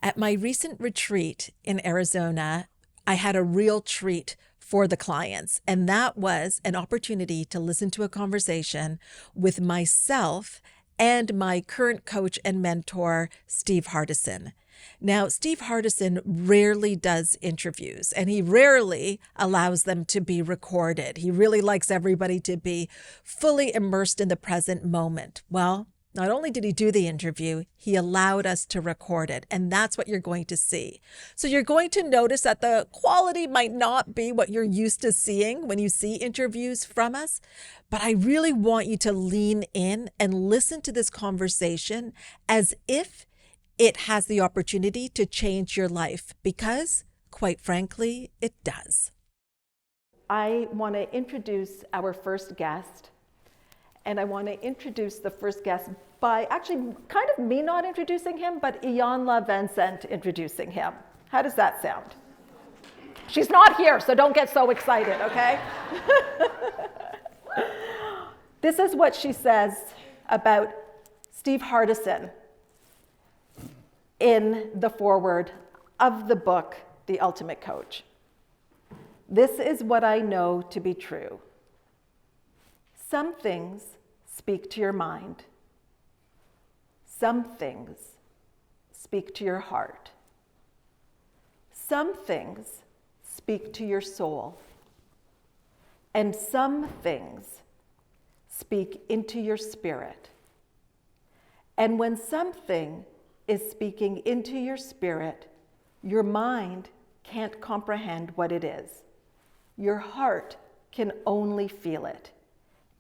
At my recent retreat in Arizona, I had a real treat for the clients, and that was an opportunity to listen to a conversation with myself and my current coach and mentor, Steve Hardison. Now, Steve Hardison rarely does interviews, and he rarely allows them to be recorded. He really likes everybody to be fully immersed in the present moment. Well, not only did he do the interview, he allowed us to record it, and that's what you're going to see. So you're going to notice that the quality might not be what you're used to seeing when you see interviews from us, but I really want you to lean in and listen to this conversation as if it has the opportunity to change your life, because, quite frankly, it does. I want to introduce our first guest. And I want to introduce the first guest by actually kind of me not introducing him, but Iyanla Vincent introducing him. How does that sound? She's not here, so don't get so excited, okay? This is what she says about Steve Hardison in the foreword of the book, The Ultimate Coach. This is what I know to be true. Some things speak to your mind. Some things speak to your heart. Some things speak to your soul. And some things speak into your spirit. And when something is speaking into your spirit, your mind can't comprehend what it is. Your heart can only feel it.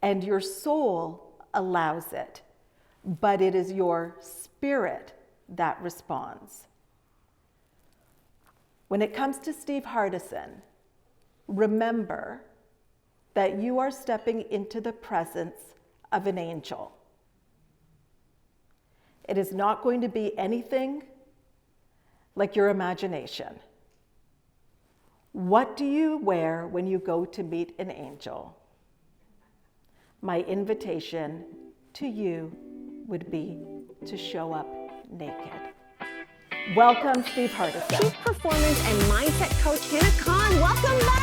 And your soul allows it, but it is your spirit that responds. When it comes to Steve Hardison, remember that you are stepping into the presence of an angel. It is not going to be anything like your imagination. What do you wear when you go to meet an angel? My invitation to you would be to show up naked. Welcome, Steve Hardison. Peak performance and mindset coach Hina Khan, welcome back!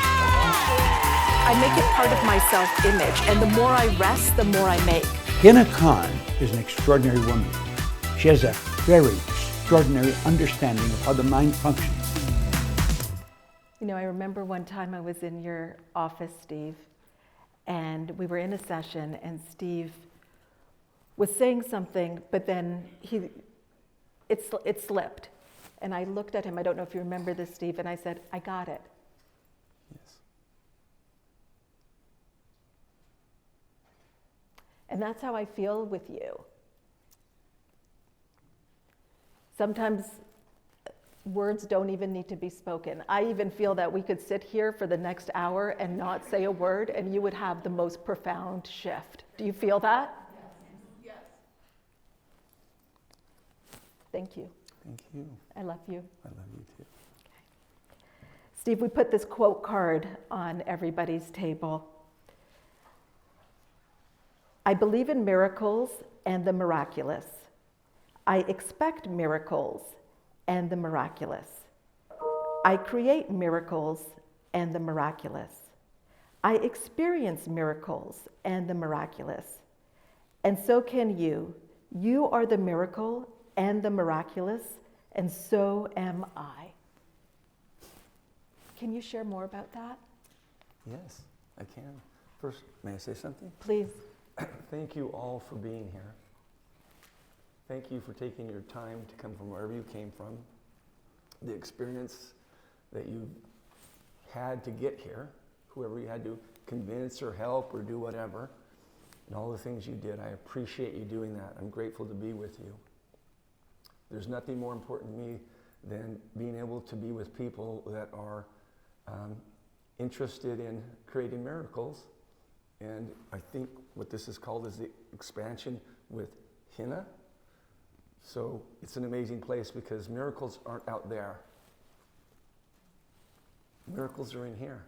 I make it part of my self-image, and the more I rest, the more I make. Hina Khan is an extraordinary woman. She has a very extraordinary understanding of how the mind functions. You know, I remember one time I was in your office, Steve, and we were in a session, and Steve was saying something, but then it slipped. And I looked at him, I don't know if you remember this, Steve, and I said, I got it. Yes. And that's how I feel with you. Sometimes words don't even need to be spoken. I even feel that we could sit here for the next hour and not say a word, and you would have the most profound shift. Do you feel that? Yes. Thank you. Thank you. I love you. I love you too. Steve, we put this quote card on everybody's table. I believe in miracles and the miraculous. I expect miracles and the miraculous. I create miracles and the miraculous. I experience miracles and the miraculous. And so can you. You are the miracle and the miraculous, and so am I. Can you share more about that? Yes, I can. First, may I say something? Please. Thank you all for being here. Thank you for taking your time to come from wherever you came from. The experience that you had to get here, whoever you had to convince or help or do whatever, and all the things you did. I appreciate you doing that. I'm grateful to be with you. There's nothing more important to me than being able to be with people that are interested in creating miracles. And I think what this is called is the expansion with Hina. So it's an amazing place because miracles aren't out there. Miracles are in here.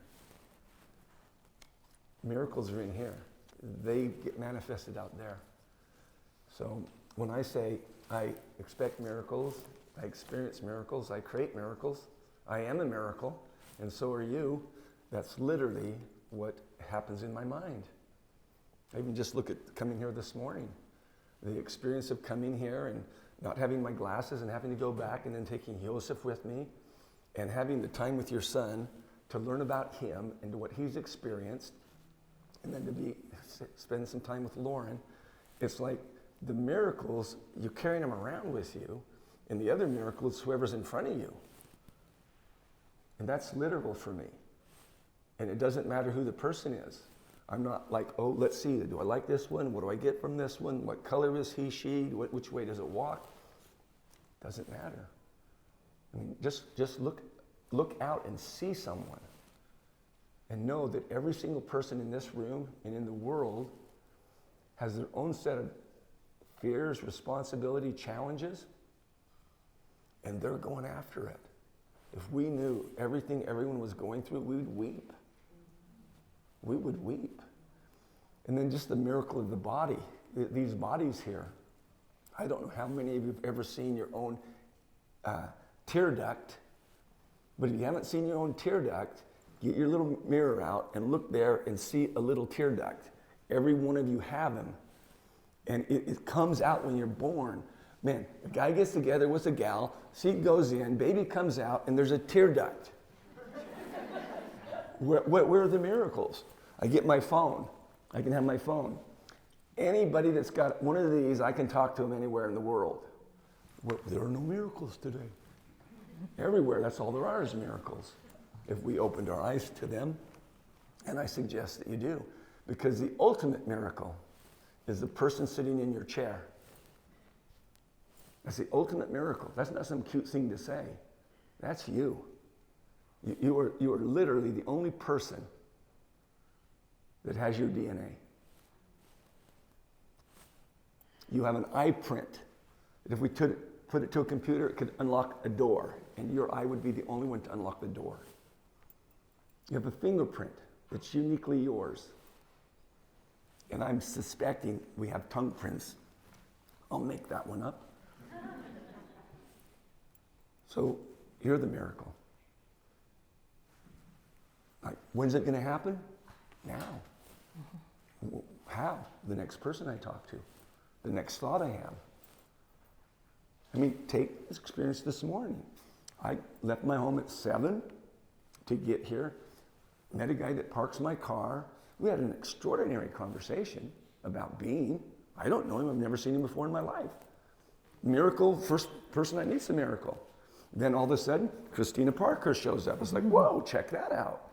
Miracles are in here. They get manifested out there. So when I say I expect miracles I experience miracles. I create miracles. I am a miracle, and so are you. That's literally what happens in my mind. I even just look at coming here this morning. The experience of coming here and not having my glasses and having to go back and then taking Joseph with me and having the time with your son to learn about him and what he's experienced, and then to spend some time with Lauren. It's like the miracles, you're carrying them around with you, and the other miracle is whoever's in front of you. And that's literal for me. And it doesn't matter who the person is. I'm not like, oh, let's see, do I like this one? What do I get from this one? What color is he, she? Which way does it walk? Doesn't matter. I mean, just look out and see someone and know that every single person in this room and in the world has their own set of fears, responsibility, challenges, and they're going after it. If we knew everything everyone was going through, we would weep. We would weep. And then just the miracle of the body, these bodies here. I don't know how many of you have ever seen your own tear duct, but if you haven't seen your own tear duct, get your little mirror out and look there and see a little tear duct. Every one of you have them. And it comes out when you're born. Man, a guy gets together with a gal, seed goes in, baby comes out, and there's a tear duct. Where are the miracles? I get my phone. I can have my phone. Anybody that's got one of these, I can talk to them anywhere in the world. There are no miracles today. Everywhere, that's all there are is miracles. If we opened our eyes to them, and I suggest that you do. Because the ultimate miracle is the person sitting in your chair. That's the ultimate miracle. That's not some cute thing to say. That's you. You are literally the only person that has your DNA. You have an eye print. If we put it to a computer, it could unlock a door, and your eye would be the only one to unlock the door. You have a fingerprint that's uniquely yours. And I'm suspecting we have tongue prints. I'll make that one up. So you're the miracle. Like, when's it going to happen? Now. Mm-hmm. How? The next person I talk to. The next thought I have. I mean, take this experience this morning. I left my home at 7 to get here. Met a guy that parks my car. We had an extraordinary conversation about being. I don't know him. I've never seen him before in my life. Miracle, first person I meet's a miracle. Then all of a sudden, Christina Parker shows up. It's like, whoa, check that out.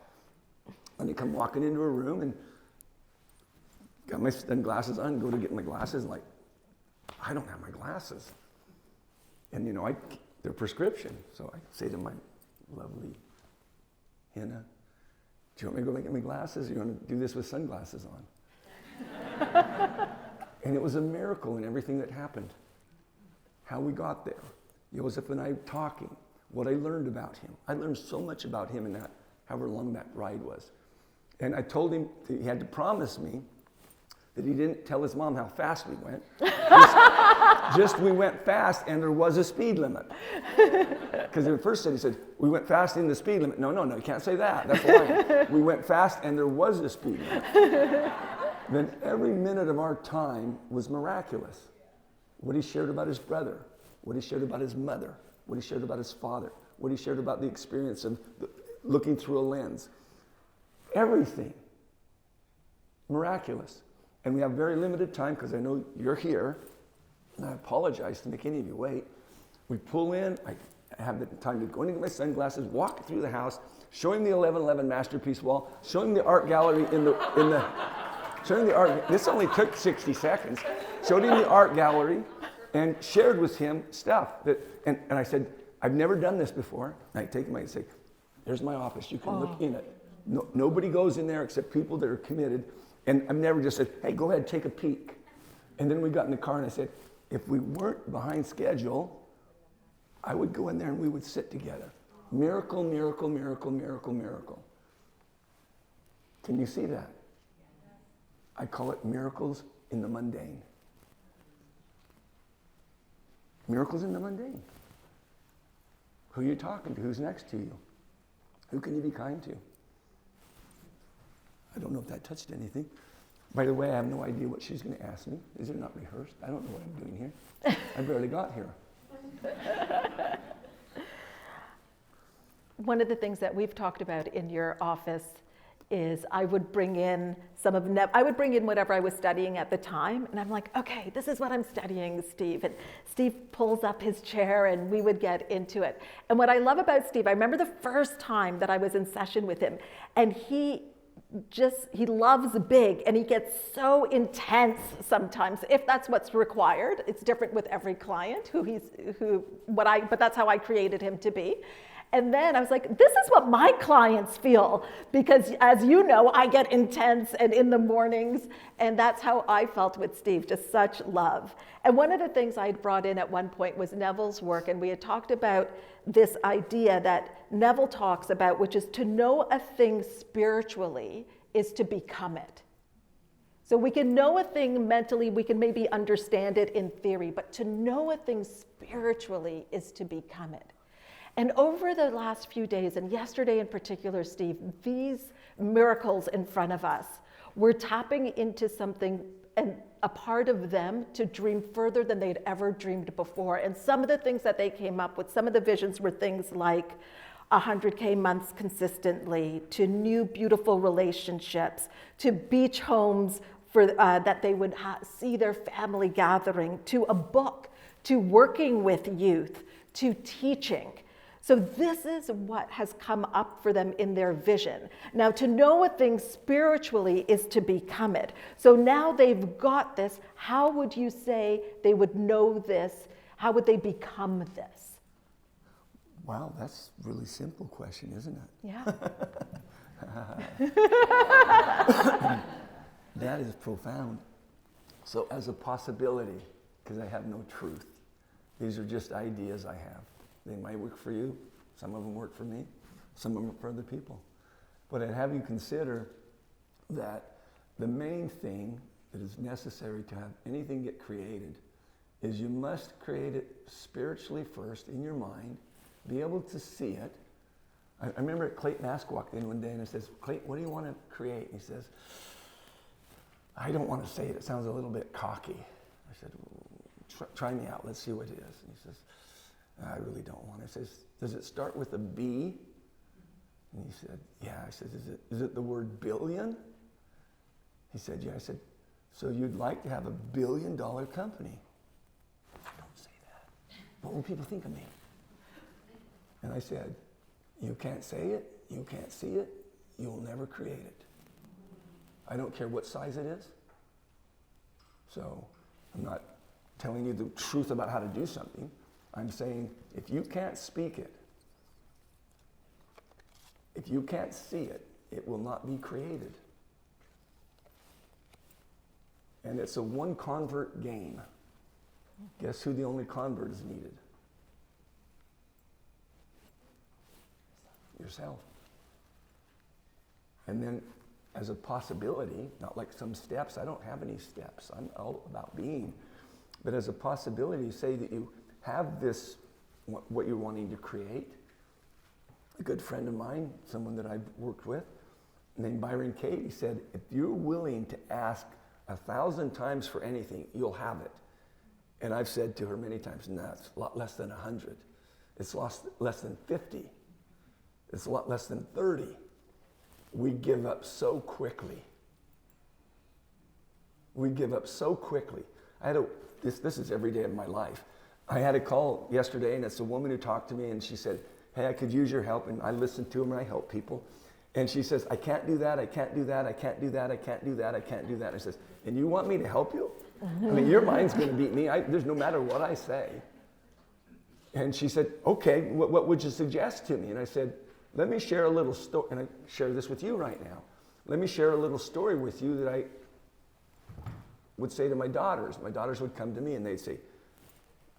And they come walking into a room and got my glasses on, go to get my glasses, and like, I don't have my glasses. And you know, they're prescription. So I say to my lovely Hina, do you want me to go get my glasses, or you want to do this with sunglasses on? And it was a miracle in everything that happened. How we got there. Joseph and I talking, what I learned about him. I learned so much about him in that, however long that ride was. And I told him that he had to promise me that he didn't tell his mom how fast we went. Just we went fast and there was a speed limit. Because in the first set he said, we went fast in the speed limit. No, you can't say that. That's lying. We went fast and there was a speed limit. Then every minute of our time was miraculous. What he shared about his brother, what he shared about his mother, what he shared about his father, what he shared about the experience of looking through a lens. Everything. Miraculous. And we have very limited time because I know you're here, and I apologize to make any of you wait. We pull in, I have the time to go in and get my sunglasses, walk through the house, show him the 1111 masterpiece wall, show him the art gallery show him the art, this only took 60 seconds, showed him the art gallery, and shared with him stuff that, and I said, I've never done this before. And I take him and say, there's my office, you can look in it. No, nobody goes in there except people that are committed. And I've never just said, hey, go ahead, take a peek. And then we got in the car and I said, if we weren't behind schedule, I would go in there and we would sit together. Miracle, miracle, miracle, miracle, miracle. Can you see that? I call it miracles in the mundane. Miracles in the mundane. Who are you talking to? Who's next to you? Who can you be kind to? I don't know if that touched anything. By the way, I have no idea what she's going to ask me. These are not rehearsed. I don't know what I'm doing here. I barely got here. One of the things that we've talked about in your office is I would bring in I would bring in whatever I was studying at the time, and I'm like, okay, this is what I'm studying, Steve. And Steve pulls up his chair and we would get into it. And what I love about Steve, I remember the first time that I was in session with him, and he loves big, and he gets so intense sometimes, if that's what's required. It's different with every client but that's how I created him to be. And then I was like, this is what my clients feel, because as you know, I get intense and in the mornings, and that's how I felt with Steve, just such love. And one of the things I had brought in at one point was Neville's work, and we had talked about this idea that Neville talks about, which is to know a thing spiritually is to become it. So we can know a thing mentally, we can maybe understand it in theory, but to know a thing spiritually is to become it. And over the last few days, and yesterday in particular, Steve, these miracles in front of us, we're tapping into something, and a part of them to dream further than they'd ever dreamed before. And some of the things that they came up with, some of the visions were things like 100K months consistently, to new beautiful relationships, to beach homes that they would see their family gathering, to a book, to working with youth, to teaching. So this is what has come up for them in their vision. Now, to know a thing spiritually is to become it. So now they've got this. How would you say they would know this? How would they become this? Wow, that's a really simple question, isn't it? Yeah. That is profound. So as a possibility, because I have no truth, these are just ideas I have. They might work for you. Some of them work for me. Some of them work for other people. But I'd have you consider that the main thing that is necessary to have anything get created is you must create it spiritually first in your mind, be able to see it. I remember Clayton Ask walked in one day and I says, Clayton, what do you want to create? And he says, I don't want to say it. It sounds a little bit cocky. I said, try me out. Let's see what it is. And he says, I really don't want it. I says, does it start with a B? And he said, yeah. I said, is it the word billion? He said, yeah. I said, so you'd like to have $1 billion company? I don't say that. What will people think of me? And I said, you can't say it, you can't see it, you'll never create it. I don't care what size it is. So I'm not telling you the truth about how to do something. I'm saying, if you can't speak it, if you can't see it, it will not be created. And it's a one convert game. Guess who the only convert is needed? Yourself. And then as a possibility, not like some steps, I don't have any steps. I'm all about being. But as a possibility, say that you have this, what you're wanting to create. A good friend of mine, someone that I've worked with, named Byron Kate, he said, if you're willing to ask 1,000 times for anything, you'll have it. And I've said to her many times, no, it's a lot less than 100. It's less than 50. It's a lot less than 30. We give up so quickly. We give up so quickly. This is every day of my life. I had a call yesterday, and it's a woman who talked to me, and she said, hey, I could use your help, and I listen to them, and I help people. And she says, I can't do that, I can't do that, I can't do that, I can't do that, I can't do that. I says, and you want me to help you? I mean, your mind's going to beat me. There's no matter what I say. And she said, okay, what would you suggest to me? And I said, let me share a little story, and I share this with you right now. Let me share a little story with you that I would say to my daughters. My daughters would come to me and they'd say,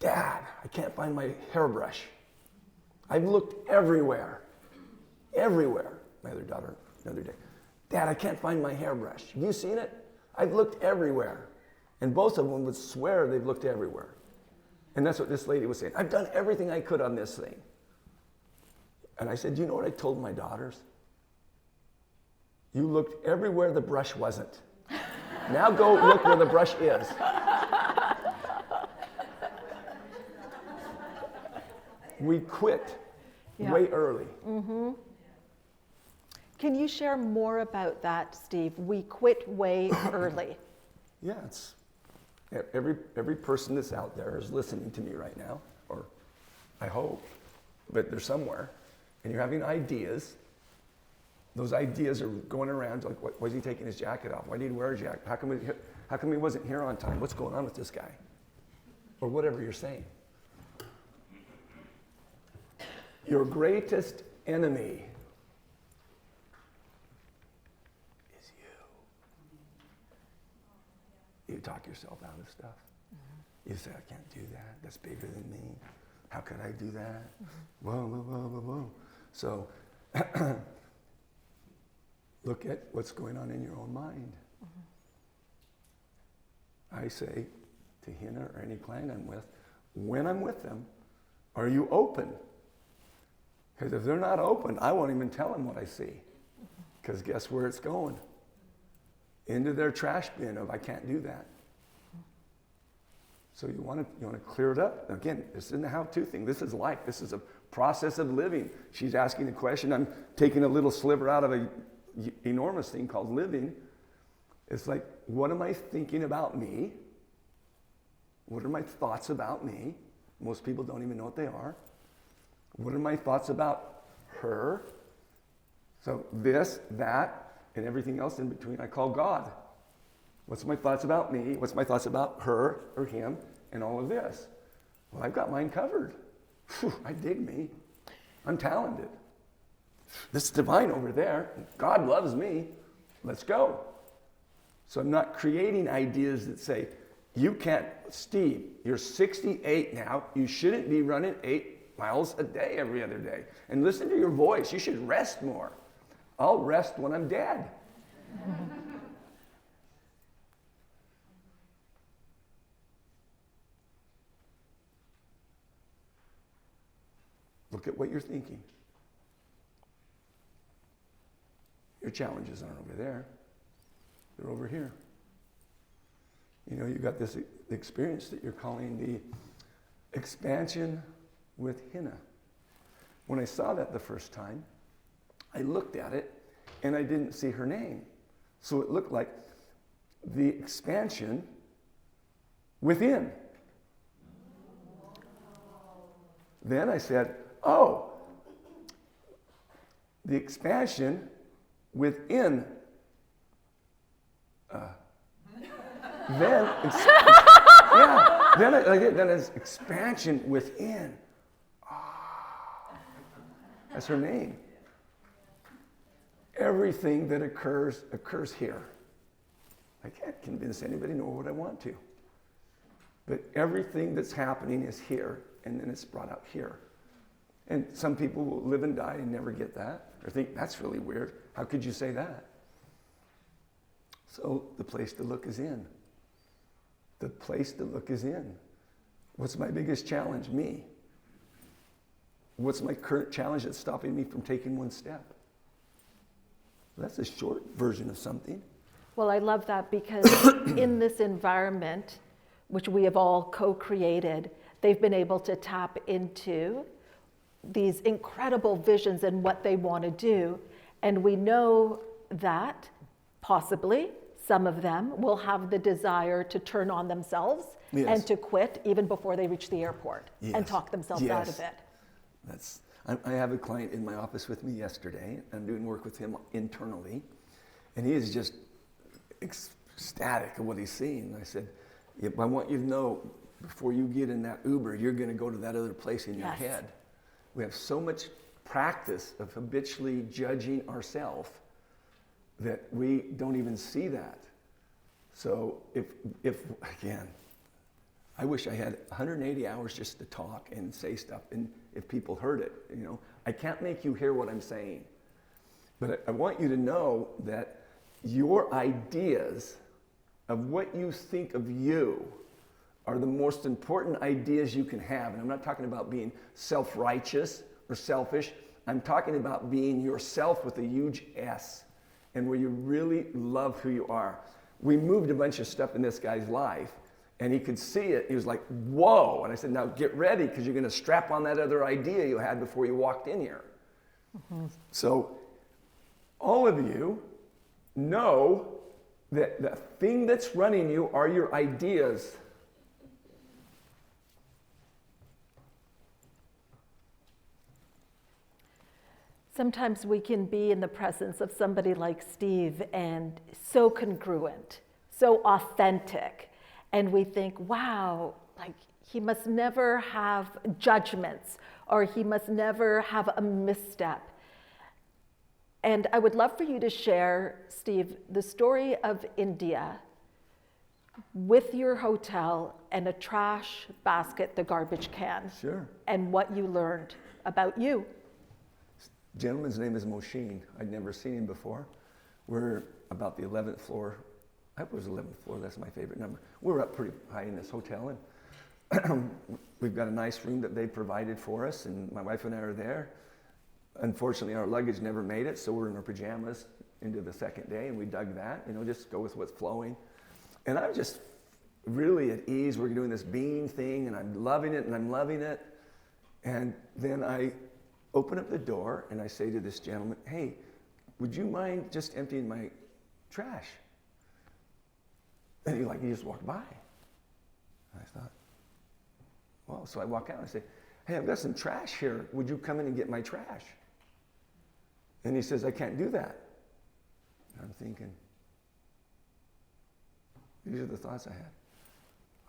Dad, I can't find my hairbrush. I've looked everywhere. My other daughter, the other day, Dad, I can't find my hairbrush. Have you seen it? I've looked everywhere. And both of them would swear they've looked everywhere. And that's what this lady was saying. I've done everything I could on this thing. And I said, do you know what I told my daughters? You looked everywhere the brush wasn't. Now go look where the brush is. We quit way early. Mm-hmm. Can you share more about that, Steve? We quit way early. Yeah, it's every person that's out there is listening to me right now, or I hope, but they're somewhere, and you're having ideas. Those ideas are going around like, why is he taking his jacket off? Why did he wear a jacket? How come he wasn't here on time? What's going on with this guy? Or whatever you're saying. Your greatest enemy is you. You talk yourself out of stuff. Mm-hmm. You say, I can't do that. That's bigger than me. How could I do that? Mm-hmm. Whoa. So look at what's going on in your own mind. Mm-hmm. I say to Hina or any client I'm with, when I'm with them, are you open? Because if they're not open, I won't even tell them what I see. Because guess where it's going? Into their trash bin of I can't do that. So you want to clear it up. Again, this isn't a how-to thing. This is life. This is a process of living. She's asking a question. I'm taking a little sliver out of an enormous thing called living. It's like, what am I thinking about me? What are my thoughts about me? Most people don't even know what they are. What are my thoughts about her? So this, that, and everything else in between I call God. What's my thoughts about me? What's my thoughts about her or him and all of this? Well, I've got mine covered. Whew, I dig me. I'm talented. This is divine over there. God loves me. Let's go. So I'm not creating ideas that say, you can't, Steve, you're 68 now. You shouldn't be running 8 miles a day every other day. And listen to your voice. You should rest more. I'll rest when I'm dead. Look at what you're thinking. Your challenges aren't over there. They're over here. You know, you got this experience that you're calling the expansion with Hina. When I saw that the first time, I looked at it and I didn't see her name. So it looked like the expansion within. Then I said, oh, the expansion within. Then it's expansion within. That's her name. Everything that occurs here. I can't convince anybody nor what I want to. But everything that's happening is here, and then it's brought out here. And some people will live and die and never get that, or think that's really weird. How could you say that? So the place to look is in. The place to look is in. What's my biggest challenge? Me. What's my current challenge that's stopping me from taking one step? That's a short version of something. Well, I love that because in this environment, which we have all co-created, they've been able to tap into these incredible visions and what they want to do. And we know that possibly some of them will have the desire to turn on themselves and to quit even before they reach the airport and talk themselves out of it. I have a client in my office with me yesterday. I'm doing work with him internally, and he is just ecstatic of what he's seeing. I said, I want you to know, before you get in that Uber, you're going to go to that other place in your head. We have so much practice of habitually judging ourselves that we don't even see that. So if again, I wish I had 180 hours just to talk and say stuff, and if people heard it, you know, I can't make you hear what I'm saying, but I want you to know that your ideas of what you think of you are the most important ideas you can have. And I'm not talking about being self-righteous or selfish. I'm talking about being yourself with a huge S, and where you really love who you are. We moved a bunch of stuff in this guy's life, and he could see it. He was like, whoa. And I said, now get ready, because you're going to strap on that other idea you had before you walked in here. Mm-hmm. So all of you know that the thing that's running you are your ideas. Sometimes we can be in the presence of somebody like Steve and so congruent, so authentic, and we think, wow, like he must never have judgments, or he must never have a misstep. And I would love for you to share, Steve, the story of India with your hotel and a trash basket, the garbage can. Sure. And what you learned about you. Gentleman's name is Moshin. I'd never seen him before. We're about the 11th floor. I hope it was 11th floor, that's my favorite number. We're up pretty high in this hotel, and we've got a nice room that they provided for us, and my wife and I are there. Unfortunately, our luggage never made it, so we're in our pajamas into the second day, and we dug that, just go with what's flowing. And I'm just really at ease. We're doing this bean thing, and I'm loving it, and I'm loving it. And then I open up the door, and I say to this gentleman, hey, would you mind just emptying my trash? And he just walked by. And I thought, well, so I walk out and I say, hey, I've got some trash here. Would you come in and get my trash? And he says, I can't do that. And I'm thinking, these are the thoughts I had.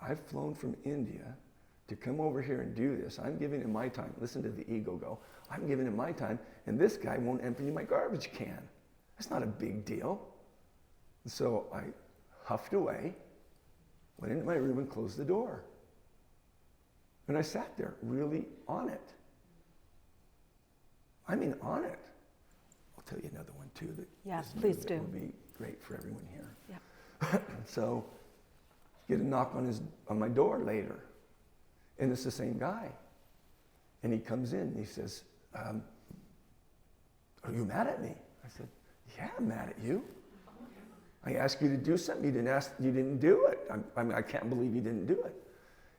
I've flown from India to come over here and do this. I'm giving him my time. Listen to the ego go. I'm giving him my time, and this guy won't empty my garbage can. That's not a big deal. And so I huffed away, went into my room and closed the door. And I sat there really on it. I mean, on it. I'll tell you another one too that please do. Would be great for everyone here. Yeah. So get a knock on my door later, and it's the same guy. And he comes in and he says, are you mad at me? I said, yeah, I'm mad at you. I asked you to do something, you didn't do it. I can't believe you didn't do it.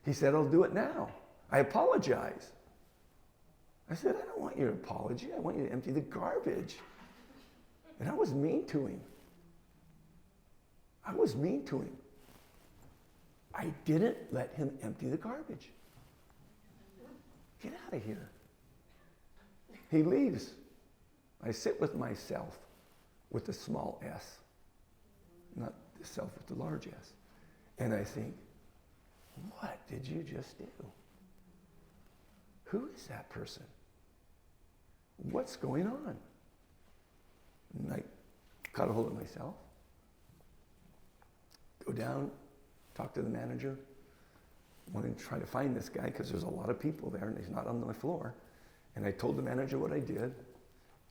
He said, I'll do it now. I apologize. I said, I don't want your apology. I want you to empty the garbage. And I was mean to him. I was mean to him. I didn't let him empty the garbage. Get out of here. He leaves. I sit with myself with the small s, not the self with the large s. And I think, what did you just do? Who is that person? What's going on? And I got a hold of myself, go down, talk to the manager, want to try to find this guy because there's a lot of people there and he's not on my floor. And I told the manager what I did,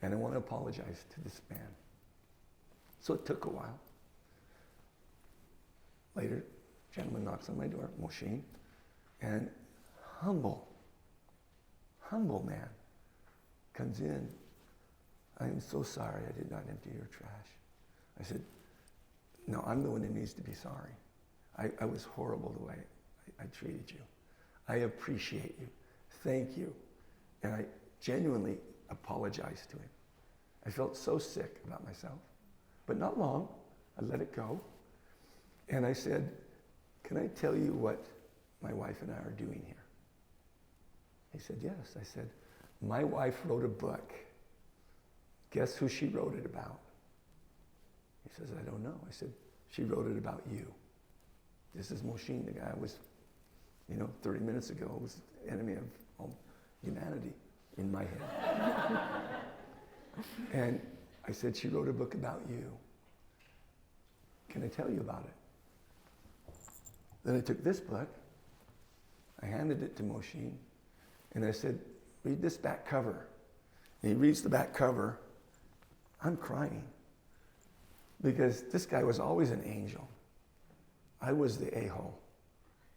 and I want to apologize to this man. So it took a while. Later, a gentleman knocks on my door, Moshin, and humble man comes in. I am so sorry I did not empty your trash. I said, no, I'm the one that needs to be sorry. I was horrible the way I treated you. I appreciate you. Thank you. And I genuinely apologized to him. I felt so sick about myself, but not long. I let it go. And I said, can I tell you what my wife and I are doing here? He said, yes. I said, my wife wrote a book. Guess who she wrote it about? He says, I don't know. I said, she wrote it about you. This is Moshin, the guy I was, 30 minutes ago was the enemy of all humanity in my head. And I said, she wrote a book about you. Can I tell you about it? Then I took this book, I handed it to Moshin, and I said, read this back cover. And he reads the back cover. I'm crying because this guy was always an angel. I was the a-hole.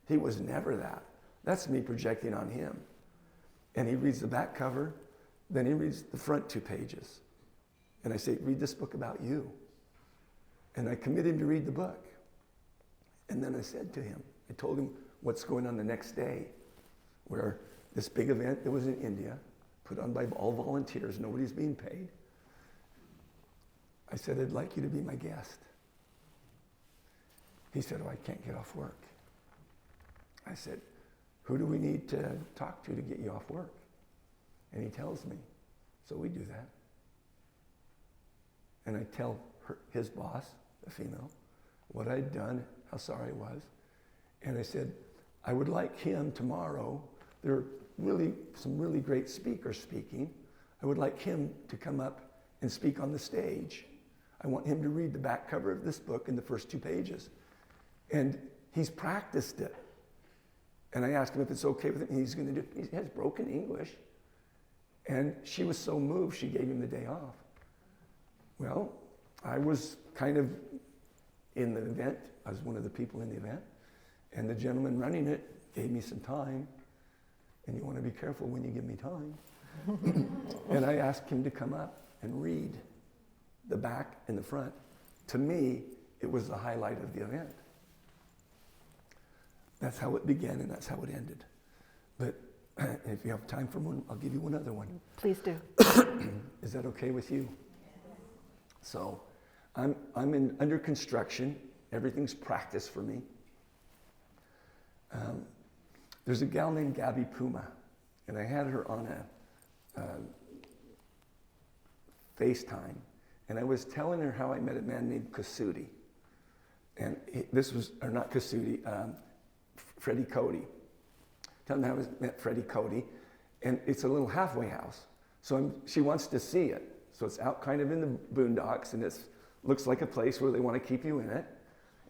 He was never that. That's me projecting on him. And he reads the back cover, Then he reads the front 2 pages. And I say, read this book about you. And I commit him to read the book. And then I said to him, I told him what's going on the next day, where this big event that was in India, put on by all volunteers, nobody's being paid. I said, I'd like you to be my guest. He said, oh, I can't get off work. I said, who do we need to talk to get you off work? And he tells me. So we do that. And I tell his boss, the female, what I'd done, how sorry I was. And I said, I would like him tomorrow. There are some really great speakers speaking. I would like him to come up and speak on the stage. I want him to read the back cover of this book in the first 2 pages. And he's practiced it. And I asked him if it's okay with him. He's going to do it. He has broken English. And she was so moved, she gave him the day off. Well, I was kind of in the event. I was one of the people in the event. And the gentleman running it gave me some time. And you want to be careful when you give me time. And I asked him to come up and read the back and the front. To me, it was the highlight of the event. That's how it began and that's how it ended. But if you have time for one, I'll give you one other one. Please do. Is that okay with you? So I'm under construction. Everything's practice for me. There's a gal named Gabby Puma, and I had her on a FaceTime, and I was telling her how I met a man named Kasudi. And not Kasudi, Freddie Cody. Telling her how I met Freddie Cody, and it's a little halfway house. So she wants to see it. So it's out kind of in the boondocks, and it looks like a place where they want to keep you in it.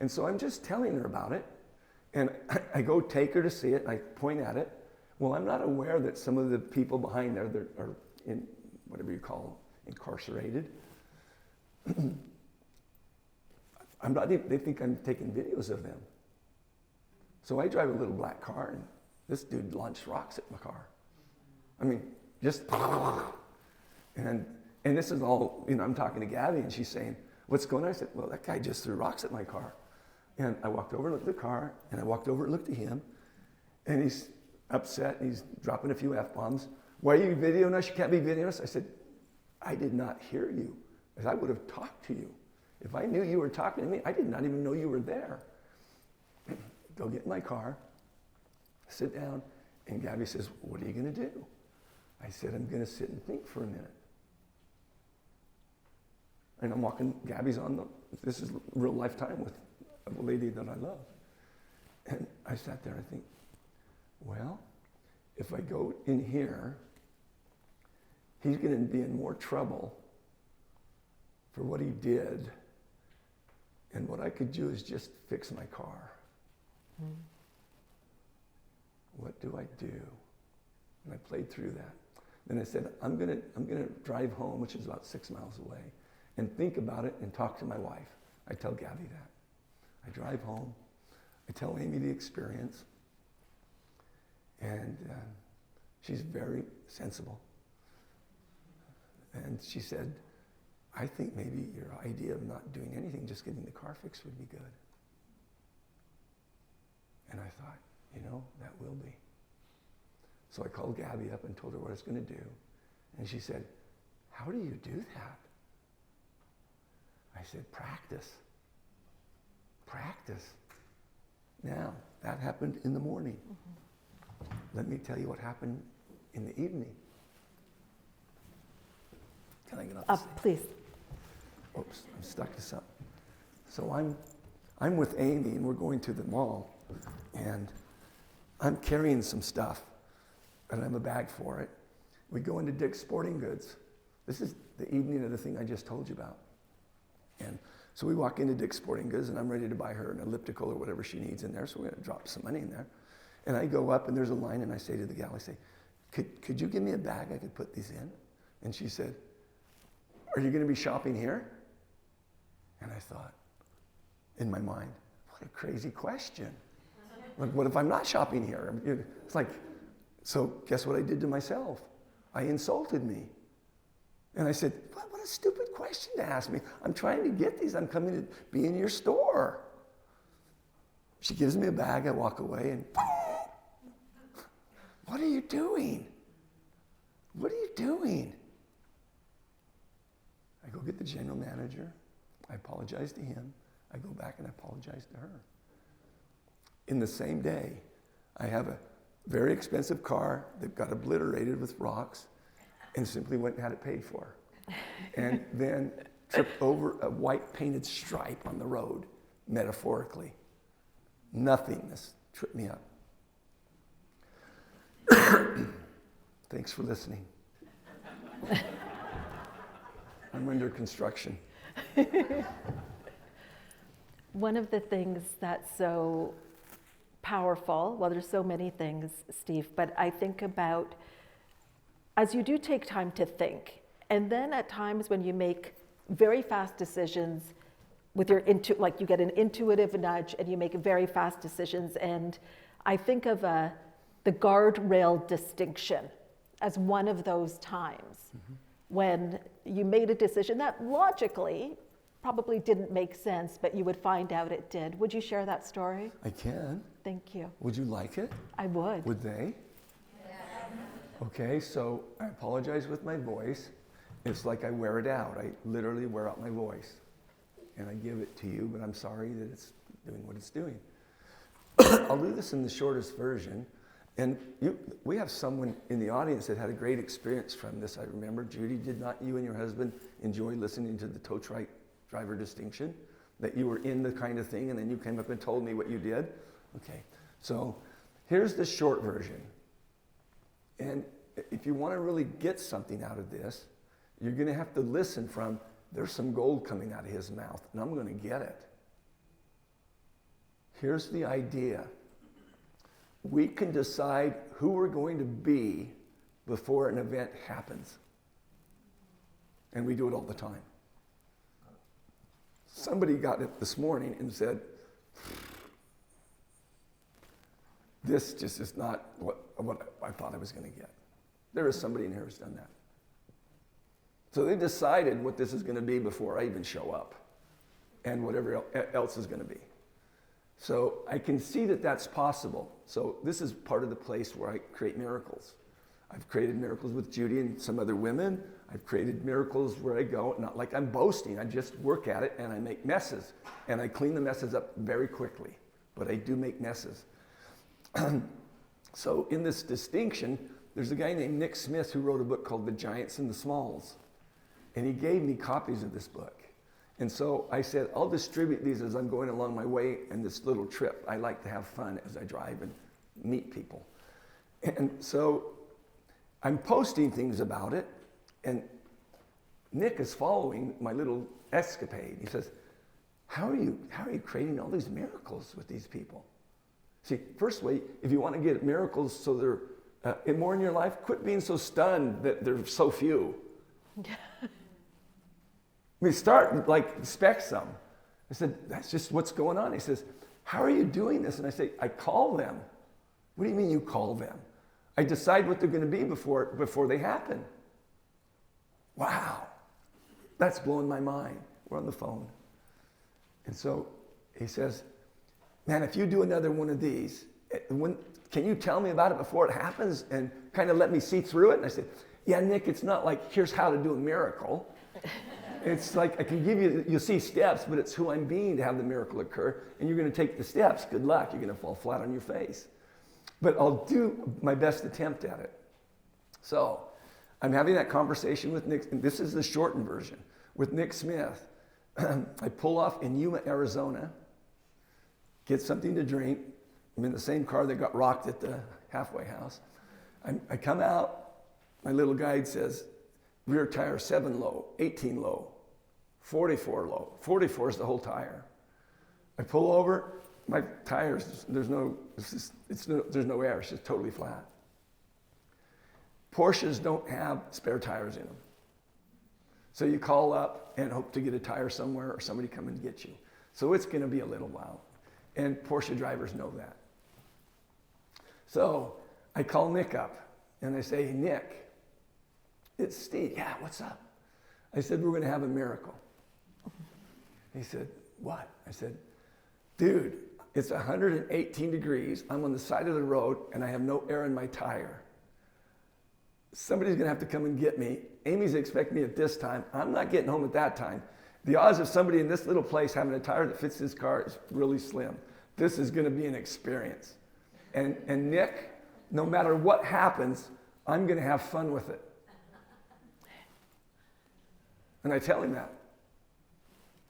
And so I'm just telling her about it. And I go take her to see it, and I point at it. Well, I'm not aware that some of the people behind there that are in, whatever you call them, incarcerated. They think I'm taking videos of them. So I drive a little black car, and this dude launched rocks at my car. I mean, just, and this is all, I'm talking to Gabby, and she's saying, what's going on? I said, well, that guy just threw rocks at my car. And I walked over and looked at the car, and I walked over and looked at him, and he's upset, and he's dropping a few F-bombs. Why are you videoing us? You can't be videoing us. I said, I did not hear you, as I would have talked to you. If I knew you were talking to me, I did not even know you were there. Go get in my car, sit down, and Gabby says, what are you going to do? I said, I'm going to sit and think for a minute. And I'm walking, Gabby's this is real lifetime with a lady that I love. And I sat there and I think, well, if I go in here, he's going to be in more trouble for what he did. And what I could do is just fix my car. What do I do? And I played through that. Then I said, I'm gonna drive home, which is about 6 miles away, and think about it and talk to my wife. I tell Gabby that. I drive home. I tell Amy the experience. And she's very sensible. And she said, I think maybe your idea of not doing anything, just getting the car fixed would be good. And I thought, that will be. So I called Gabby up and told her what I was going to do. And she said, how do you do that? I said, practice. Practice. Now, that happened in the morning. Let me tell you what happened in the evening. Can I get off the stage? Please. Oops, I'm stuck to something. So I'm with Amy, and we're going to the mall, and I'm carrying some stuff, and I have a bag for it. We go into Dick's Sporting Goods. This is the evening of the thing I just told you about. And so we walk into Dick's Sporting Goods, and I'm ready to buy her an elliptical or whatever she needs in there, so we're going to drop some money in there. And I go up, and there's a line, and I say to the gal, I say, could you give me a bag I could put these in? And she said, are you going to be shopping here? And I thought, in my mind, what a crazy question. Like, what if I'm not shopping here? It's like, so guess what I did to myself? I insulted me. And I said, what a stupid question to ask me. I'm trying to get these. I'm coming to be in your store. She gives me a bag. I walk away and, what are you doing? What are you doing? I go get the general manager. I apologize to him. I go back and I apologize to her. In the same day, I have a very expensive car that got obliterated with rocks and simply went and had it paid for. And then tripped over a white painted stripe on the road, metaphorically. Nothingness tripped me up. Thanks for listening. I'm under construction. One of the things that's so powerful, well, there's so many things, Steve, but I think about, as you do take time to think, and then at times when you make very fast decisions with your, like you get an intuitive nudge and you make very fast decisions, and I think of the guardrail distinction as one of those times when you made a decision that logically probably didn't make sense, but you would find out it did. Would you share that story? I can. Thank you. Would you like it? I would. Would they? Okay, so I apologize with my voice. It's like I wear it out. I literally wear out my voice. And I give it to you, but I'm sorry that it's doing what it's doing. I'll do this in the shortest version. And we have someone in the audience that had a great experience from this. I remember, Judy, did not you and your husband enjoy listening to the tow truck driver distinction? That you were in the kind of thing and then you came up and told me what you did? Okay, so here's the short version. And if you want to really get something out of this, you're going to have to listen from, there's some gold coming out of his mouth, and I'm going to get it. Here's the idea. We can decide who we're going to be before an event happens. And we do it all the time. Somebody got it this morning and said, this just is not what I thought I was going to get. There is somebody in here who's done that. So they decided what this is going to be before I even show up and whatever else is going to be. So I can see that that's possible. So this is part of the place where I create miracles. I've created miracles with Judy and some other women. I've created miracles where I go, not like I'm boasting, I just work at it and I make messes. And I clean the messes up very quickly, but I do make messes. So in this distinction, there's a guy named Nick Smith who wrote a book called The Giants and the Smalls. And he gave me copies of this book. And so I said, I'll distribute these as I'm going along my way in this little trip. I like to have fun as I drive and meet people. And so I'm posting things about it, and Nick is following my little escapade. He says, how are you creating all these miracles with these people? See, firstly, if you want to get miracles so they're more in your life, quit being so stunned that there's so few. We start like expect some. I said, that's just what's going on. He says, how are you doing this? And I say, I call them. What do you mean you call them? I decide what they're going to be before they happen. Wow, that's blowing my mind. We're on the phone. And so he says, man, if you do another one of these, can you tell me about it before it happens and kind of let me see through it? And I said, yeah, Nick, it's not like here's how to do a miracle. It's like I can give you, you'll see steps, but it's who I'm being to have the miracle occur, and you're going to take the steps. Good luck. You're going to fall flat on your face. But I'll do my best attempt at it. So I'm having that conversation with Nick, and this is the shortened version, with Nick Smith. I pull off in Yuma, Arizona, get something to drink. I'm in the same car that got rocked at the halfway house. I come out, my little guide says, rear tire 7 low, 18 low, 44 low. 44 is the whole tire. I pull over, my tires, there's no air, it's just totally flat. Porsches don't have spare tires in them. So you call up and hope to get a tire somewhere or somebody come and get you. So it's going to be a little while. And Porsche drivers know that. So I call Nick up and I say, hey, Nick, it's Steve. Yeah, what's up? I said, we're going to have a miracle. He said, what? I said, dude, it's 118 degrees. I'm on the side of the road, and I have no air in my tire. Somebody's going to have to come and get me. Amy's expecting me at this time. I'm not getting home at that time. The odds of somebody in this little place having a tire that fits his car is really slim. This is going to be an experience. And Nick, no matter what happens, I'm going to have fun with it. And I tell him that.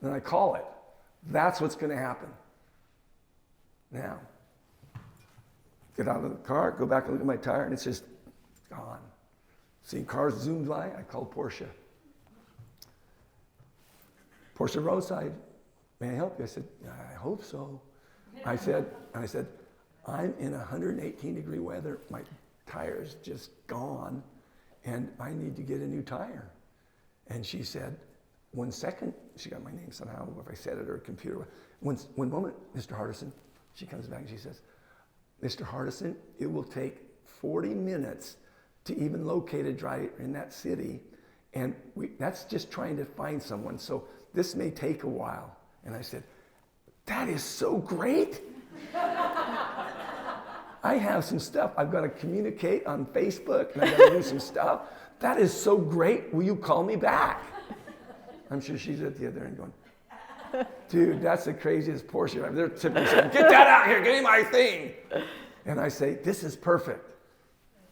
And I call it. That's what's going to happen. Now, get out of the car, go back and look at my tire, and it's just gone. See cars zoomed by, I called Porsche. Porsche roadside, may I help you? I said, I hope so. I said, I'm in 118 degree weather, my tire's just gone, and I need to get a new tire. And she said, 1 second, she got my name somehow, if I said it or a computer. One moment, Mr. Hardison. She comes back and she says, Mr. Hardison, it will take 40 minutes to even locate a driver in that city, and that's just trying to find someone, so this may take a while. And I said, that is so great. I have some stuff. I've got to communicate on Facebook, and I've got to do some stuff. That is so great. Will you call me back? I'm sure she's at the other end going, dude, that's the craziest Porsche driver. They're typically saying, get that out here, give me my thing. And I say, this is perfect.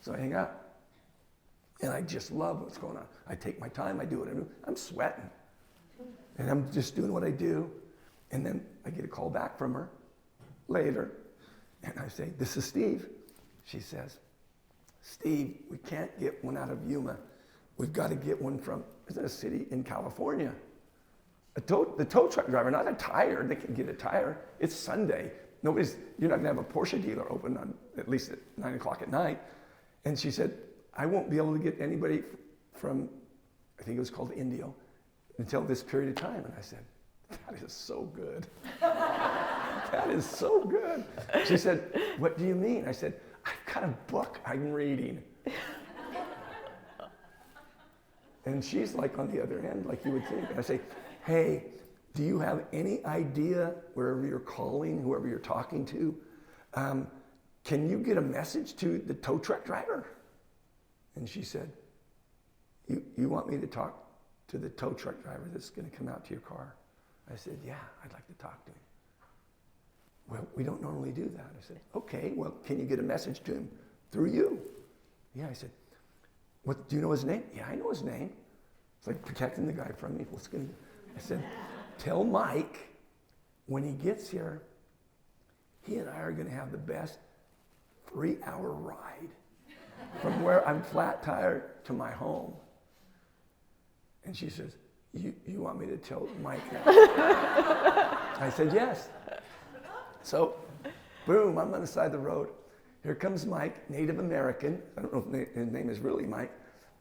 So I hang up. And I just love what's going on. I take my time, I do what I do. I'm sweating. And I'm just doing what I do. And then I get a call back from her later. And I say, this is Steve. She says, Steve, we can't get one out of Yuma. We've got to get one from a city in California. The tow truck driver, not a tire. They can get a tire. It's Sunday. You're not going to have a Porsche dealer open on at least at 9 o'clock at night. And she said, I won't be able to get anybody from, I think it was called Indio, until this period of time. And I said, that is so good. That is so good. She said, what do you mean? I said, I've got a book I'm reading. And she's like on the other end, like you would think. And I say, hey, do you have any idea, wherever you're calling, whoever you're talking to, can you get a message to the tow truck driver? And she said, you want me to talk to the tow truck driver that's going to come out to your car? I said, yeah, I'd like to talk to him. Well, we don't normally do that. I said, okay, well, can you get a message to him through you? Yeah, I said, what, do you know his name? Yeah, I know his name. It's like protecting the guy from me. I said, tell Mike when he gets here, he and I are going to have the best 3-hour ride from where I'm flat tire to my home. And she says, you want me to tell Mike that? I said, yes. So, boom, I'm on the side of the road. Here comes Mike, Native American. I don't know if his name is really Mike.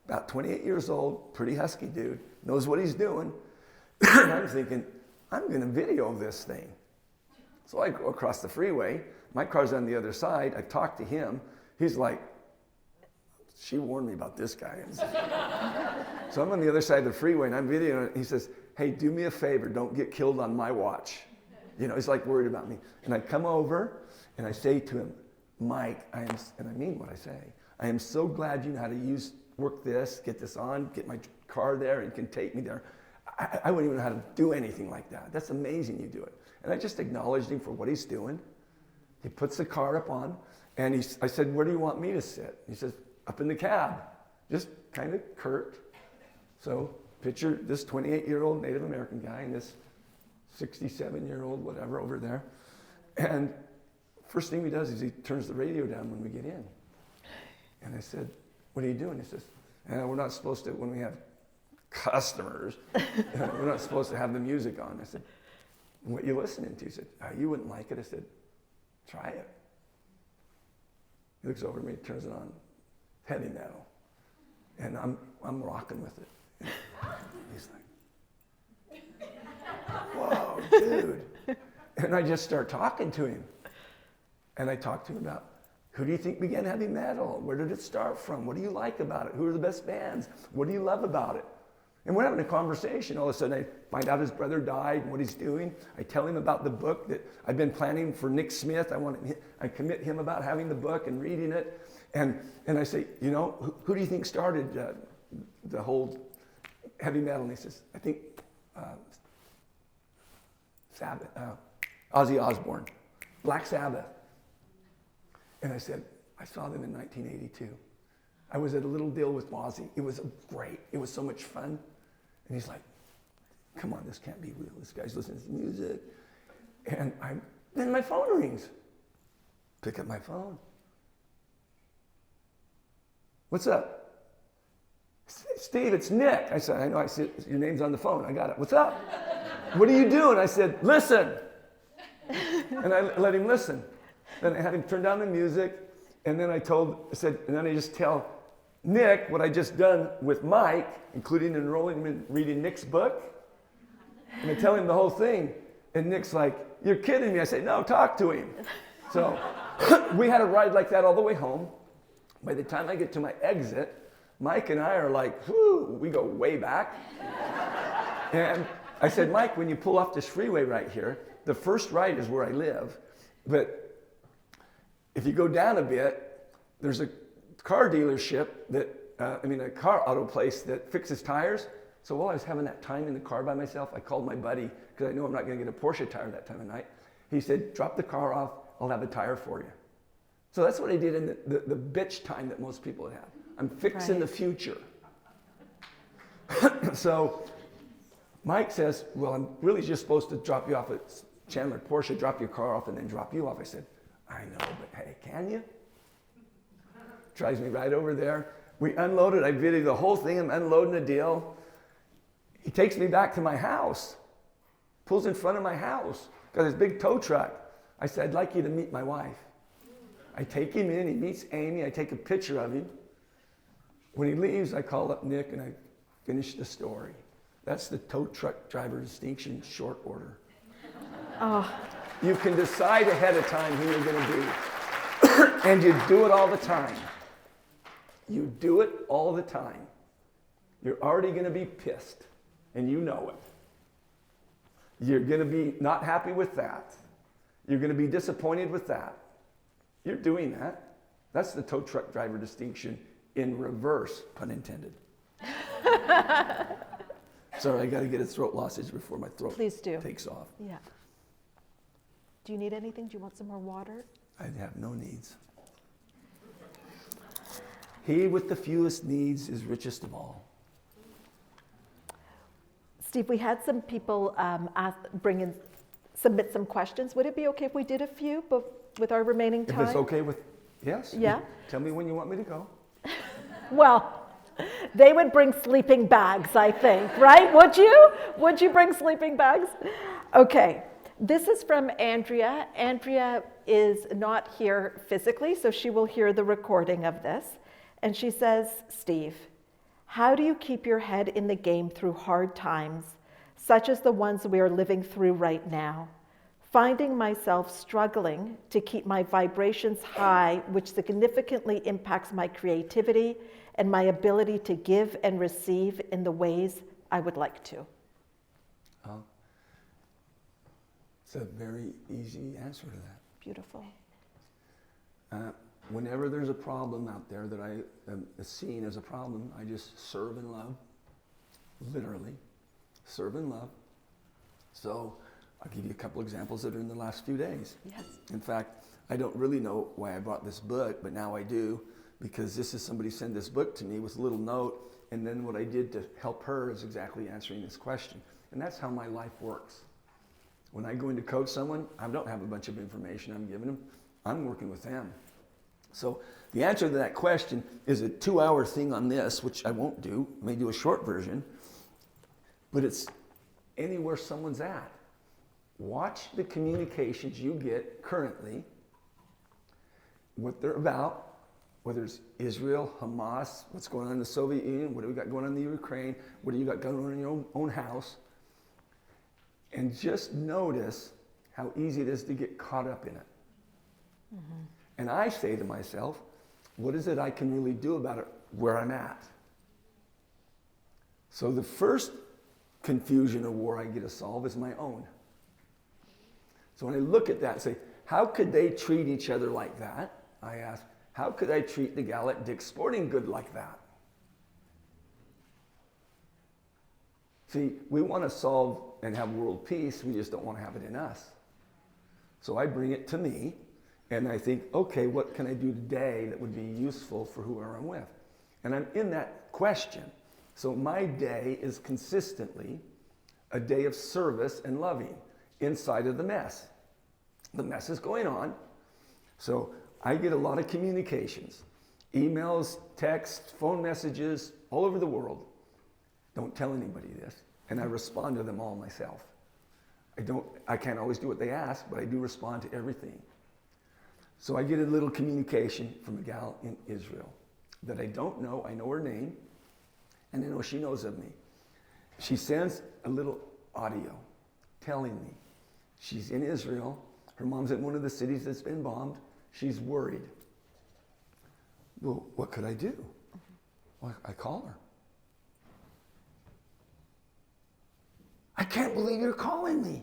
About 28 years old, pretty husky dude, knows what he's doing. And I'm thinking, I'm going to video this thing. So I go across the freeway. My car's on the other side. I talk to him. He's like, she warned me about this guy. So I'm on the other side of the freeway, and I'm videoing it. He says, hey, do me a favor. Don't get killed on my watch. You know, he's like worried about me. And I come over, and I say to him, Mike, and I mean what I say, I am so glad you know how to work this, get this on, get my car there, and can take me there. I wouldn't even know how to do anything like that. That's amazing you do it. And I just acknowledged him for what he's doing. He puts the car up on, and I said, where do you want me to sit? He says, up in the cab, just kind of curt. So picture this 28-year-old Native American guy and this 67-year-old whatever over there. And first thing he does is he turns the radio down when we get in. And I said, what are you doing? He says, we're not supposed to, when we have customers, we're not supposed to have the music on. I said, what are you listening to? He said, you wouldn't like it. I said, try it. He looks over at me, turns it on, heavy metal. And I'm rocking with it. And he's like, whoa, dude. And I just start talking to him. And I talk to him about Who do you think began heavy metal? Where did it start from? What do you like about it? Who are the best bands? What do you love about it? And we're having a conversation. All of a sudden, I find out his brother died and what he's doing. I tell him about the book that I've been planning for Nick Smith. I commit him about having the book and reading it. And I say, you know, who do you think started the whole heavy metal? And he says, I think Sabbath, Ozzy Osbourne, Black Sabbath. And I said, I saw them in 1982. I was at a little deal with Ozzy. It was great. It was so much fun. And he's like, come on, this can't be real. This guy's listening to music. And then my phone rings. Pick up my phone. What's up? Steve, it's Nick. I said, I know, I said, your name's on the phone. I got it. What's up? What are you doing? I said, listen. And I let him listen. Then I had him turn down the music. And then I just tell Nick what I just done with Mike, including enrolling him in reading Nick's book. And I tell him the whole thing. And Nick's like, you're kidding me. I say, no, talk to him. So we had a ride like that all the way home. By the time I get to my exit, Mike and I are like, whoo, we go way back. And I said, Mike, when you pull off this freeway right here, the first right is where I live. But if you go down a bit, there's a car dealership a car auto place that fixes tires. So while I was having that time in the car by myself, I called my buddy, because I know I'm not going to get a Porsche tire that time of night. He said, drop the car off, I'll have a tire for you. So that's what I did in the bitch time that most people have. I'm fixing the future. So Mike says, well, I'm really just supposed to drop you off at Chandler Porsche, drop your car off, and then drop you off. I said, I know, but hey, can you? Drives me right over there. We unloaded. I videoed the whole thing. I'm unloading the deal. He takes me back to my house, pulls in front of my house, got this big tow truck. I said, I'd like you to meet my wife. I take him in. He meets Amy. I take a picture of him. When he leaves, I call up Nick and I finish the story. That's the tow truck driver distinction short order. Oh. You can decide ahead of time who you're going to be. And you do it all the time. You do it all the time. You're already going to be pissed, and you know it. You're going to be not happy with that. You're going to be disappointed with that. You're doing that. That's the tow truck driver distinction in reverse, pun intended. Sorry, I got to get a throat lozenge before my throat takes off. Yeah. Do you need anything? Do you want some more water? I have no needs. He with the fewest needs is richest of all. Steve, we had some people submit some questions. Would it be okay if we did a few with our remaining time? If it's okay with, yes. Yeah. Tell me when you want me to go. Well, they would bring sleeping bags, I think, right? Would you? Would you bring sleeping bags? Okay. This is from Andrea. Andrea is not here physically, so she will hear the recording of this. And she says, Steve, how do you keep your head in the game through hard times, such as the ones we are living through right now? Finding myself struggling to keep my vibrations high, which significantly impacts my creativity and my ability to give and receive in the ways I would like to. It's a very easy answer to that. Beautiful. Whenever there's a problem out there that I am seeing as a problem, I just serve and love. Literally, serve and love. So I'll give you a couple examples that are in the last few days. Yes. In fact, I don't really know why I brought this book, but now I do, because this is somebody sent this book to me with a little note, and then what I did to help her is exactly answering this question. And that's how my life works. When I go in to coach someone, I don't have a bunch of information I'm giving them. I'm working with them. So the answer to that question is a 2-hour thing on this, which I won't do. I may do a short version. But it's anywhere someone's at. Watch the communications you get currently, what they're about, whether it's Israel, Hamas, what's going on in the Soviet Union, what do we got going on in the Ukraine, what do you got going on in your own house. And just notice how easy it is to get caught up in it. Mm-hmm. And I say to myself, what is it I can really do about it where I'm at? So the first confusion or war I get to solve is my own. So when I look at that and say, how could they treat each other like that? I ask, how could I treat the gal at Dick's Sporting Good like that? See, we want to solve and have world peace, we just don't want to have it in us. So I bring it to me, and I think, okay, what can I do today that would be useful for whoever I'm with? And I'm in that question. So my day is consistently a day of service and loving inside of the mess. The mess is going on. So I get a lot of communications, emails, texts, phone messages, all over the world. Don't tell anybody this. And I respond to them all myself. I can't always do what they ask, but I do respond to everything. So I get a little communication from a gal in Israel that I don't know. I know her name, and I know she knows of me. She sends a little audio telling me she's in Israel. Her mom's in one of the cities that's been bombed. She's worried. Well, what could I do? Well, I call her. I can't believe you're calling me.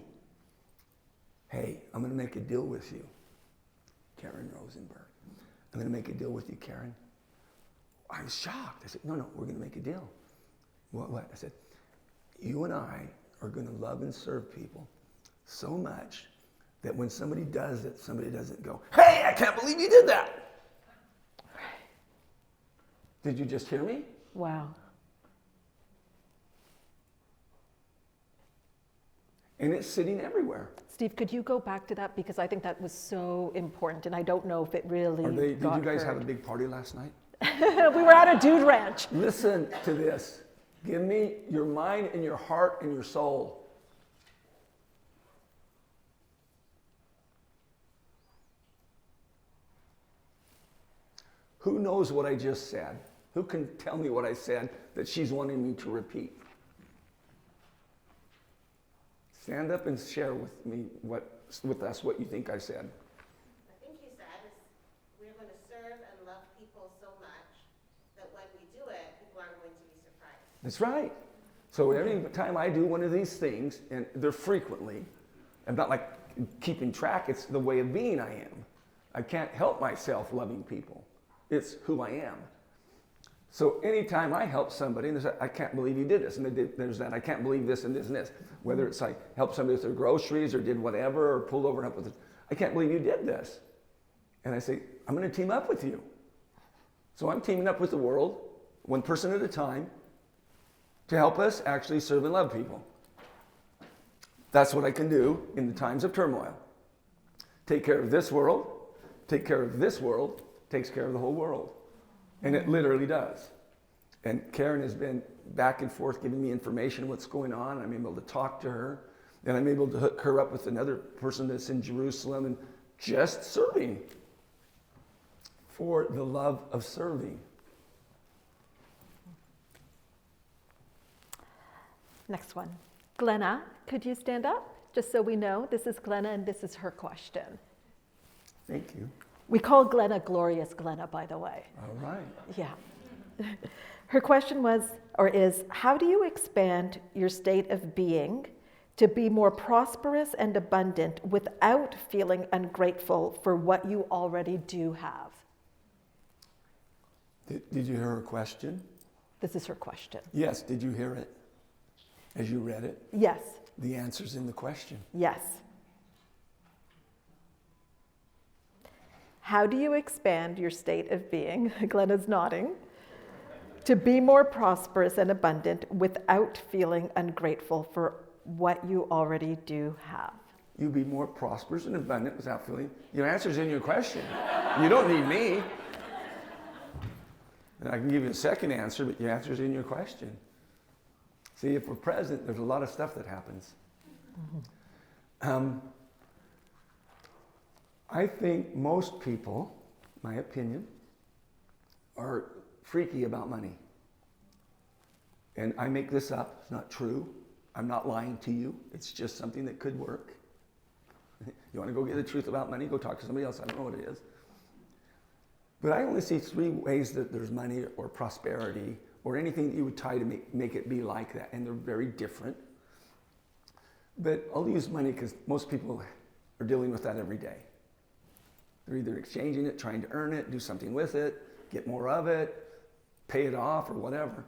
Hey, I'm going to make a deal with you, Karen Rosenberg. I'm going to make a deal with you, Karen. I was shocked. I said, no, we're going to make a deal. What? I said, you and I are going to love and serve people so much that when somebody does it, somebody doesn't go, hey, I can't believe you did that. Did you just hear me? Wow. And it's sitting everywhere. Steve, could you go back to that? Because I think that was so important, and I don't know if it really Did you guys have a big party last night? We were at a dude ranch. Listen to this. Give me your mind and your heart and your soul. Who knows what I just said? Who can tell me what I said that she's wanting me to repeat? Stand up and share with me with us what you think I said. I think you said is we're going to serve and love people so much that when we do it, people aren't going to be surprised. That's right. So every time I do one of these things, and they're frequently, I'm not like keeping track, it's the way of being I am. I can't help myself loving people. It's who I am. So anytime I help somebody, and there's that, I can't believe you did this, and there's that, I can't believe this and this and this. Whether it's like help somebody with their groceries or did whatever or pulled over and helped with it, I can't believe you did this. And I say, I'm going to team up with you. So I'm teaming up with the world, one person at a time, to help us actually serve and love people. That's what I can do in the times of turmoil. Take care of this world, take care of this world, takes care of the whole world. And it literally does. And Karen has been back and forth giving me information on what's going on. I'm able to talk to her. And I'm able to hook her up with another person that's in Jerusalem and just serving for the love of serving. Next one. Glenna, could you stand up? Just so we know, this is Glenna and this is her question. Thank you. We call Glenna Glorious Glenna, by the way. All right. Yeah. Her question was, or is, how do you expand your state of being to be more prosperous and abundant without feeling ungrateful for what you already do have? Did you hear her question? This is her question. Yes. Did you hear it as you read it? Yes. The answer's in the question. Yes. How do you expand your state of being, Glenna's nodding, to be more prosperous and abundant without feeling ungrateful for what you already do have? You be more prosperous and abundant without feeling. Your answer's in your question. You don't need me. And I can give you a second answer, but your answer's in your question. See, if we're present, there's a lot of stuff that happens. I think most people, my opinion, are freaky about money. And I make this up. It's not true. I'm not lying to you. It's just something that could work. You want to go get the truth about money? Go talk to somebody else. I don't know what it is. But I only see 3 ways that there's money or prosperity or anything that you would try to make it be like that. And they're very different. But I'll use money because most people are dealing with that every day. They're either exchanging it, trying to earn it, do something with it, get more of it, pay it off or whatever.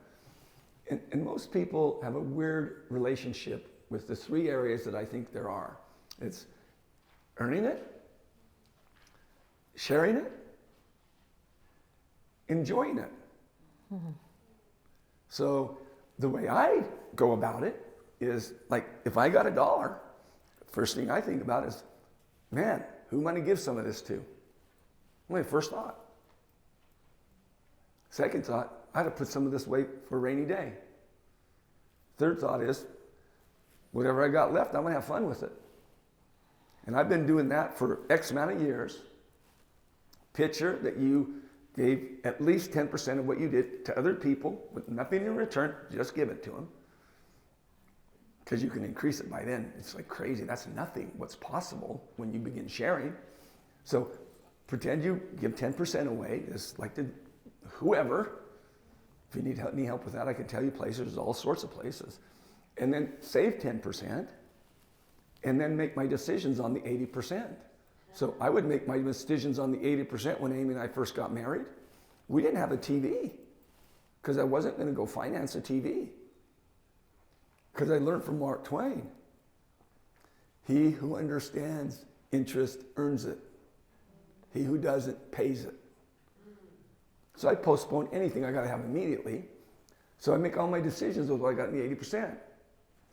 And most people have a weird relationship with the 3 areas that I think there are. It's earning it, sharing it, enjoying it. Mm-hmm. So the way I go about it is like, if I got $1, first thing I think about is, man, who am I going to give some of this to? My first thought. Second thought, I had to put some of this away for a rainy day. Third thought is, whatever I got left, I'm going to have fun with it. And I've been doing that for X amount of years. Picture that you gave at least 10% of what you did to other people with nothing in return, just give it to them. Because you can increase it by then. It's like crazy. That's nothing. What's possible when you begin sharing. So pretend you give 10% away, just like to whoever. If you need any help with that, I can tell you places. There's all sorts of places. And then save 10%, and then make my decisions on the 80%. So I would make my decisions on the 80% when Amy and I first got married. We didn't have a TV because I wasn't going to go finance a TV. Because I learned from Mark Twain, he who understands interest earns it. He who doesn't pays it. So I postpone anything I got to have immediately. So I make all my decisions with what I got in the 80%.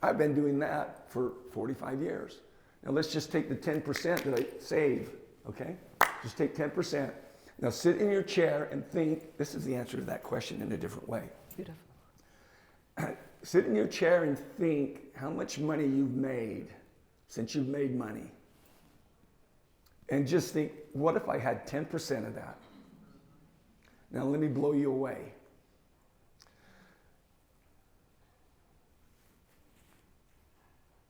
I've been doing that for 45 years. Now let's just take the 10% that I save, okay? Just take 10%. Now sit in your chair and think, this is the answer to that question in a different way. Beautiful. Sit in your chair and think how much money you've made since you've made money. And just think, what if I had 10% of that? Now let me blow you away.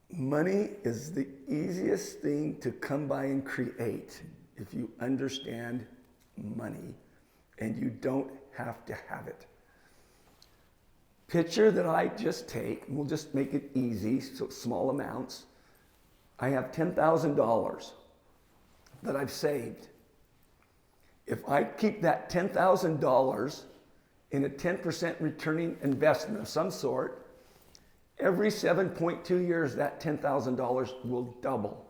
Money is the easiest thing to come by and create if you understand money, and you don't have to have it. Picture that I just take, and we'll just make it easy, so small amounts. I have $10,000 that I've saved. If I keep that $10,000 in a 10% returning investment of some sort, every 7.2 years, that $10,000 will double.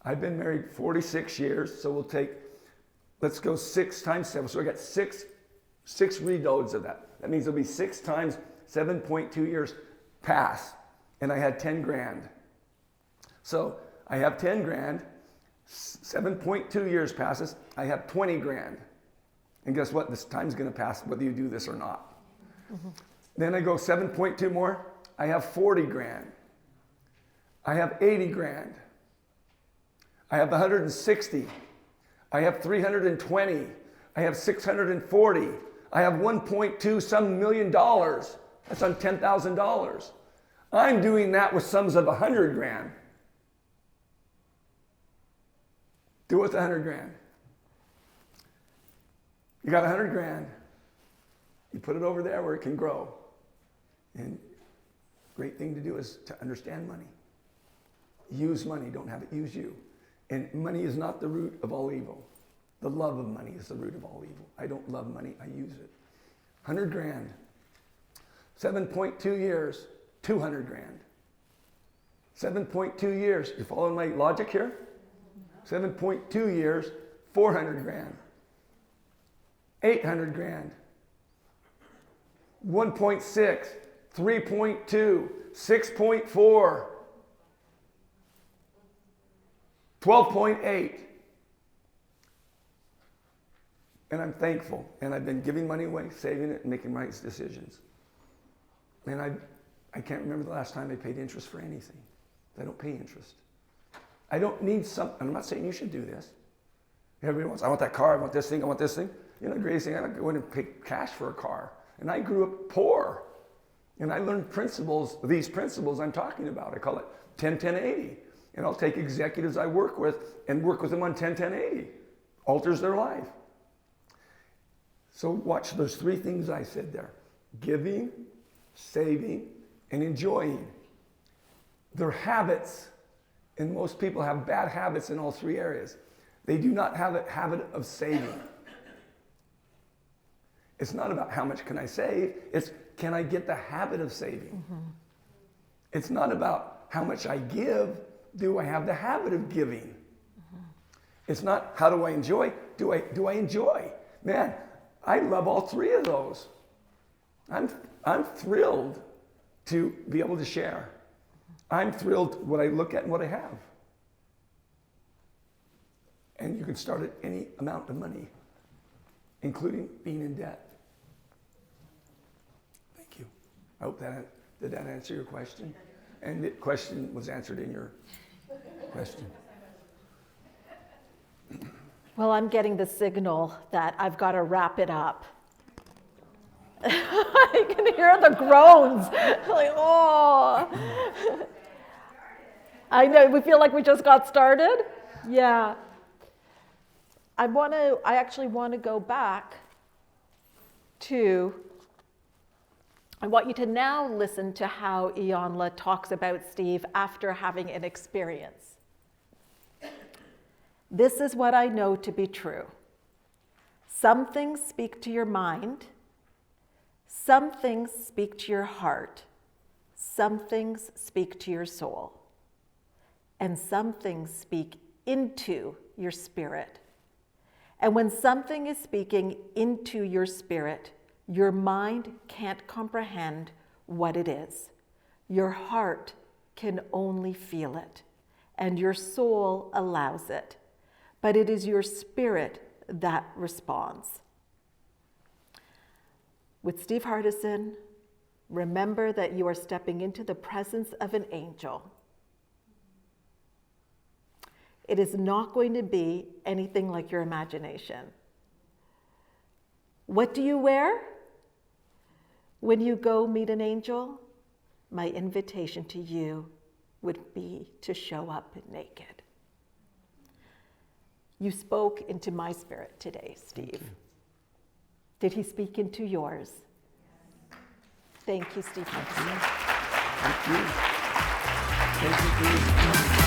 I've been married 46 years, so we'll take, let's go 6 times 7. So I got six reloads of that. That means it'll be 6 times 7.2 years pass. And I had 10 grand. So I have 10 grand, 7.2 years passes, I have 20 grand. And guess what? This time's gonna pass whether you do this or not. Mm-hmm. Then I go 7.2 more, I have 40 grand. I have 80 grand. I have 160. I have 320. I have 640. I have 1.2 some million dollars. That's on $10,000. I'm doing that with sums of 100 grand. Do it with 100 grand. You got 100 grand. You put it over there where it can grow. And great thing to do is to understand money. Use money, don't have it use you. And money is not the root of all evil. The love of money is the root of all evil. I don't love money, I use it. 100 grand. 7.2 years, 200 grand. 7.2 years, you following my logic here? 7.2 years, 400 grand. 800 grand. 1.6, 3.2, 6.4, 12.8. And I'm thankful. And I've been giving money away, saving it, and making right decisions. And I can't remember the last time I paid interest for anything. I don't pay interest. I don't need some, and I'm not saying you should do this. Everybody wants, I want that car, I want this thing, I want this thing. You know, the greatest thing, I don't go in and pay cash for a car. And I grew up poor. And I learned principles, these principles I'm talking about. I call it 10-10-80. And I'll take executives I work with and work with them on 10-10-80. Alters their life. So watch those three things I said there. Giving, saving, and enjoying. They're habits, and most people have bad habits in all three areas. They do not have a habit of saving. It's not about how much can I save, it's can I get the habit of saving? Mm-hmm. It's not about how much I give, do I have the habit of giving? Mm-hmm. It's not how do I enjoy, do I enjoy? Man, I love all three of those. I'm thrilled to be able to share. I'm thrilled what I look at and what I have. And you can start at any amount of money, including being in debt. Thank you. I hope did that answer your question? And the question was answered in your question. Well, I'm getting the signal that I've got to wrap it up. I can hear the groans. Like, oh. I know, we feel like we just got started. Yeah. I actually want to go back to, I want you to now listen to how Iyanla talks about Steve after having an experience. This is what I know to be true. Some things speak to your mind. Some things speak to your heart. Some things speak to your soul. And some things speak into your spirit. And when something is speaking into your spirit, your mind can't comprehend what it is. Your heart can only feel it, and your soul allows it. But it is your spirit that responds. With Steve Hardison, remember that you are stepping into the presence of an angel. It is not going to be anything like your imagination. What do you wear when you go meet an angel? My invitation to you would be to show up naked. You spoke into my spirit today, Steve. Did he speak into yours? Thank you, Steve. Thank you. Thank you.